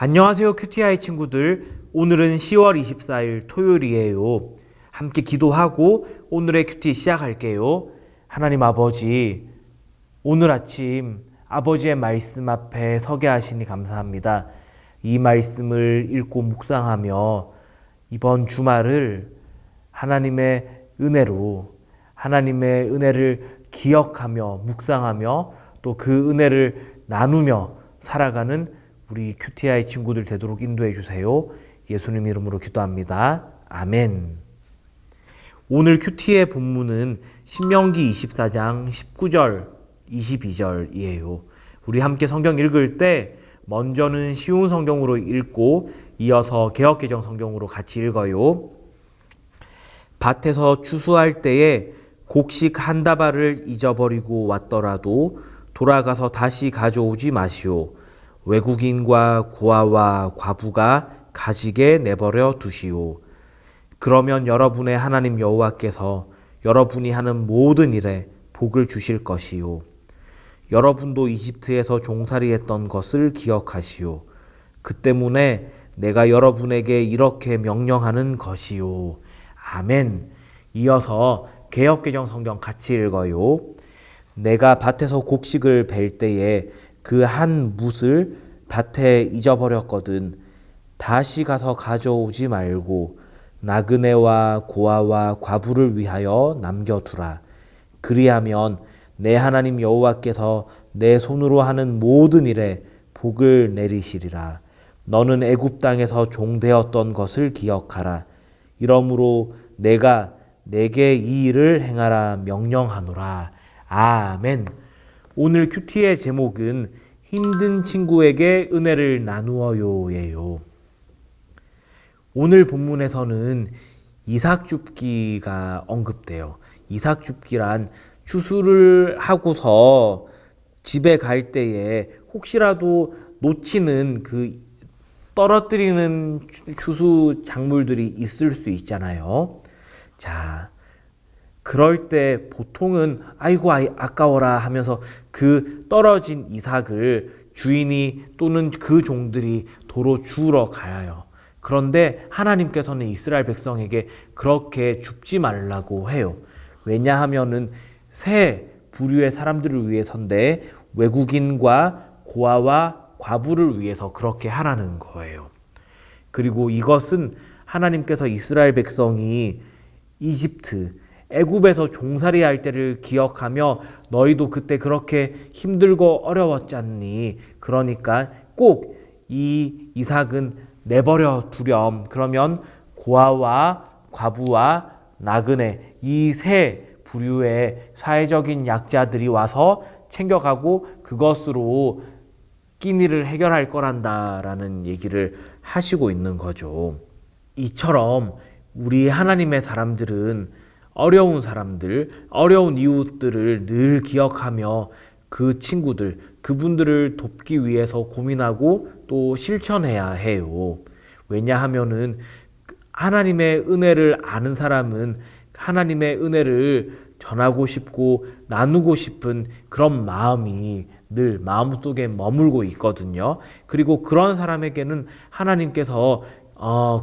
안녕하세요, 큐티아이 친구들. 오늘은 10월 24일 토요일이에요. 함께 기도하고 오늘의 큐티 시작할게요. 하나님 아버지, 오늘 아침 아버지의 말씀 앞에 서게 하시니 감사합니다. 이 말씀을 읽고 묵상하며 이번 주말을 하나님의 은혜를 기억하며 묵상하며 또 그 은혜를 나누며 살아가는 우리 큐티아이 친구들 되도록 인도해 주세요. 예수님 이름으로 기도합니다. 아멘. 오늘 큐티의 본문은 신명기 24장 19절, 22절이에요. 우리 함께 성경 읽을 때 먼저는 쉬운 성경으로 읽고 이어서 개역개정 성경으로 같이 읽어요. 밭에서 추수할 때에 곡식 한 다발을 잊어버리고 왔더라도 돌아가서 다시 가져오지 마시오. 외국인과 고아와 과부가 가지게 내버려 두시오. 그러면 여러분의 하나님 여호와께서 여러분이 하는 모든 일에 복을 주실 것이요. 여러분도 이집트에서 종살이했던 것을 기억하시오. 그 때문에 내가 여러분에게 이렇게 명령하는 것이요. 아멘. 이어서 개역개정 성경 같이 읽어요. 내가 밭에서 곡식을 벨 때에 그 한 뭇을 밭에 잊어버렸거든. 다시 가서 가져오지 말고 나그네와 고아와 과부를 위하여 남겨두라. 그리하면 내 하나님 여호와께서 내 손으로 하는 모든 일에 복을 내리시리라. 너는 애굽 땅에서 종되었던 것을 기억하라. 이러므로 내가 내게 이 일을 행하라 명령하노라. 아멘. 오늘 큐티의 제목은 힘든 친구에게 은혜를 나누어요예요. 오늘 본문에서는 이삭줍기가 언급돼요. 이삭줍기란 추수를 하고서 집에 갈 때에 혹시라도 놓치는 떨어뜨리는 추수 작물들이 있을 수 있잖아요. 자, 그럴 때 보통은 아이고 아까워라 하면서 그 떨어진 이삭을 주인이 또는 그 종들이 도로 주우러 가요. 그런데 하나님께서는 이스라엘 백성에게 그렇게 줍지 말라고 해요. 왜냐하면은 새 부류의 사람들을 위해서인데 외국인과 고아와 과부를 위해서 그렇게 하라는 거예요. 그리고 이것은 하나님께서 이스라엘 백성이 애굽에서 종살이 할 때를 기억하며 너희도 그때 그렇게 힘들고 어려웠잖니. 그러니까 꼭 이 이삭은 내버려 두렴. 그러면 고아와 과부와 나그네 이 세 부류의 사회적인 약자들이 와서 챙겨가고 그것으로 끼니를 해결할 거란다라는 얘기를 하시고 있는 거죠. 이처럼 우리 하나님의 사람들은 어려운 사람들, 어려운 이웃들을 늘 기억하며 그 친구들, 그분들을 돕기 위해서 고민하고 또 실천해야 해요. 왜냐하면은 하나님의 은혜를 아는 사람은 하나님의 은혜를 전하고 싶고 나누고 싶은 그런 마음이 늘 마음속에 머물고 있거든요. 그리고 그런 사람에게는 하나님께서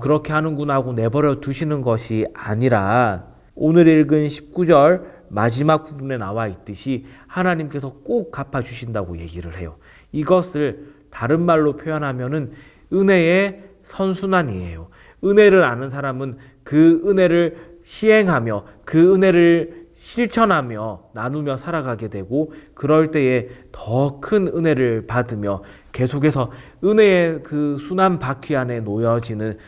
그렇게 하는구나 하고 내버려 두시는 것이 아니라 오늘 읽은 19절 마지막 부분에 나와 있듯이 하나님께서 꼭 갚아주신다고 얘기를 해요. 이것을 다른 말로 표현하면은 은혜의 선순환이에요. 은혜를 아는 사람은 그 은혜를 시행하며 그 은혜를 실천하며 나누며 살아가게 되고 그럴 때에 더 큰 은혜를 받으며 계속해서 은혜의 그 순환 바퀴 안에 놓여지는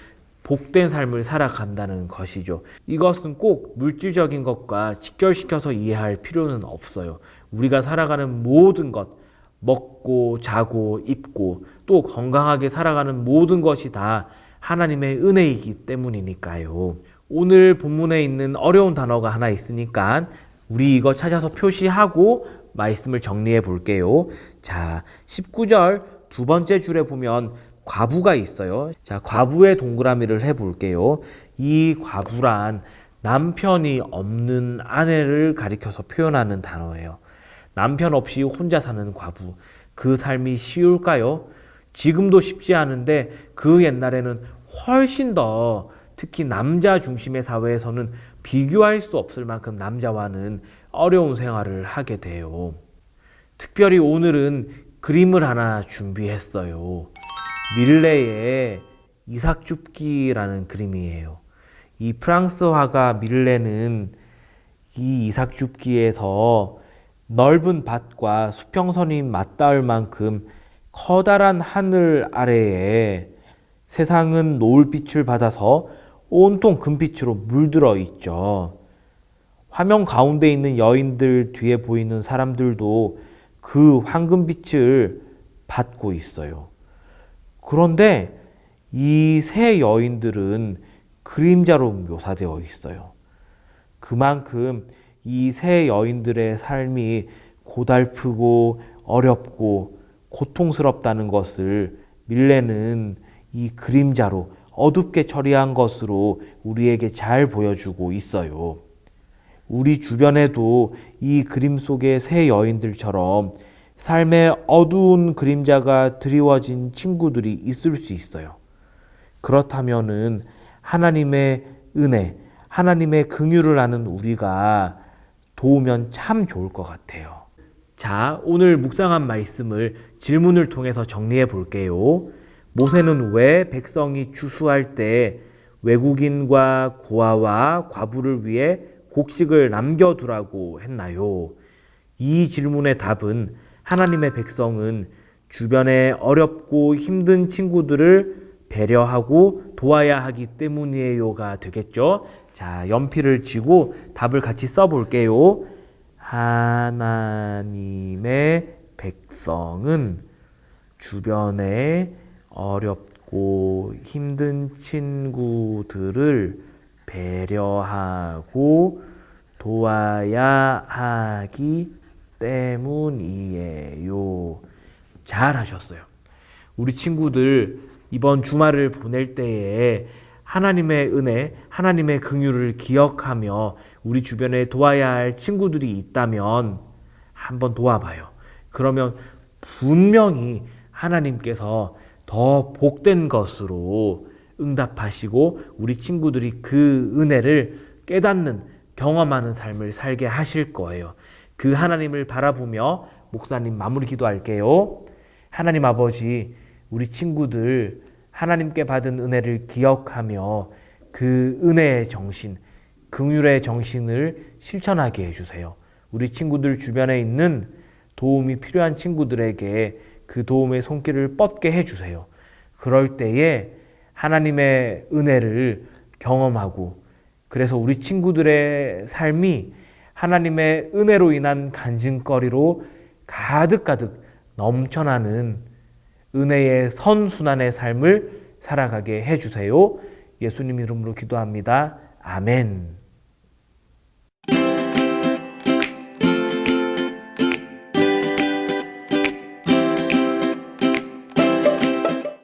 복된 삶을 살아간다는 것이죠. 이것은 꼭 물질적인 것과 직결시켜서 이해할 필요는 없어요. 우리가 살아가는 모든 것, 먹고 자고 입고 또 건강하게 살아가는 모든 것이 다 하나님의 은혜이기 때문이니까요. 오늘 본문에 있는 어려운 단어가 하나 있으니까 우리 이거 찾아서 표시하고 말씀을 정리해 볼게요. 자, 19절 두 번째 줄에 보면 과부가 있어요. 자, 과부의 동그라미를 해볼게요. 이 과부란 남편이 없는 아내를 가리켜서 표현하는 단어예요. 남편 없이 혼자 사는 과부. 그 삶이 쉬울까요? 지금도 쉽지 않은데 그 옛날에는 훨씬 더, 특히 남자 중심의 사회에서는 비교할 수 없을 만큼 남자와는 어려운 생활을 하게 돼요. 특별히 오늘은 그림을 하나 준비했어요. 밀레의 이삭줍기라는 그림이에요. 이 프랑스 화가 밀레는 이 이삭줍기에서 넓은 밭과 수평선이 맞닿을 만큼 커다란 하늘 아래에 세상은 노을빛을 받아서 온통 금빛으로 물들어 있죠. 화면 가운데 있는 여인들 뒤에 보이는 사람들도 그 황금빛을 받고 있어요. 그런데 이 세 여인들은 그림자로 묘사되어 있어요. 그만큼 이 세 여인들의 삶이 고달프고 어렵고 고통스럽다는 것을 밀레는 이 그림자로 어둡게 처리한 것으로 우리에게 잘 보여주고 있어요. 우리 주변에도 이 그림 속의 세 여인들처럼 삶의 어두운 그림자가 드리워진 친구들이 있을 수 있어요. 그렇다면은 하나님의 은혜, 하나님의 긍휼을 아는 우리가 도우면 참 좋을 것 같아요. 자, 오늘 묵상한 말씀을 질문을 통해서 정리해 볼게요. 모세는 왜 백성이 추수할 때 외국인과 고아와 과부를 위해 곡식을 남겨두라고 했나요? 이 질문의 답은 하나님의 백성은 주변에 어렵고 힘든 친구들을 배려하고 도와야 하기 때문이에요가 되겠죠. 자, 연필을 쥐고 답을 같이 써볼게요. 하나님의 백성은 주변에 어렵고 힘든 친구들을 배려하고 도와야 하기 때문이에요. 잘 하셨어요. 우리 친구들 이번 주말을 보낼 때에 하나님의 은혜, 하나님의 긍휼을 기억하며 우리 주변에 도와야 할 친구들이 있다면 한번 도와봐요. 그러면 분명히 하나님께서 더 복된 것으로 응답하시고 우리 친구들이 그 은혜를 깨닫는, 경험하는 삶을 살게 하실 거예요. 그 하나님을 바라보며 목사님 마무리 기도할게요. 하나님 아버지, 우리 친구들 하나님께 받은 은혜를 기억하며 그 은혜의 정신, 긍휼의 정신을 실천하게 해주세요. 우리 친구들 주변에 있는 도움이 필요한 친구들에게 그 도움의 손길을 뻗게 해주세요. 그럴 때에 하나님의 은혜를 경험하고, 그래서 우리 친구들의 삶이 하나님의 은혜로 인한 간증거리로 가득가득 넘쳐나는 은혜의 선순환의 삶을 살아가게 해주세요. 예수님 이름으로 기도합니다. 아멘.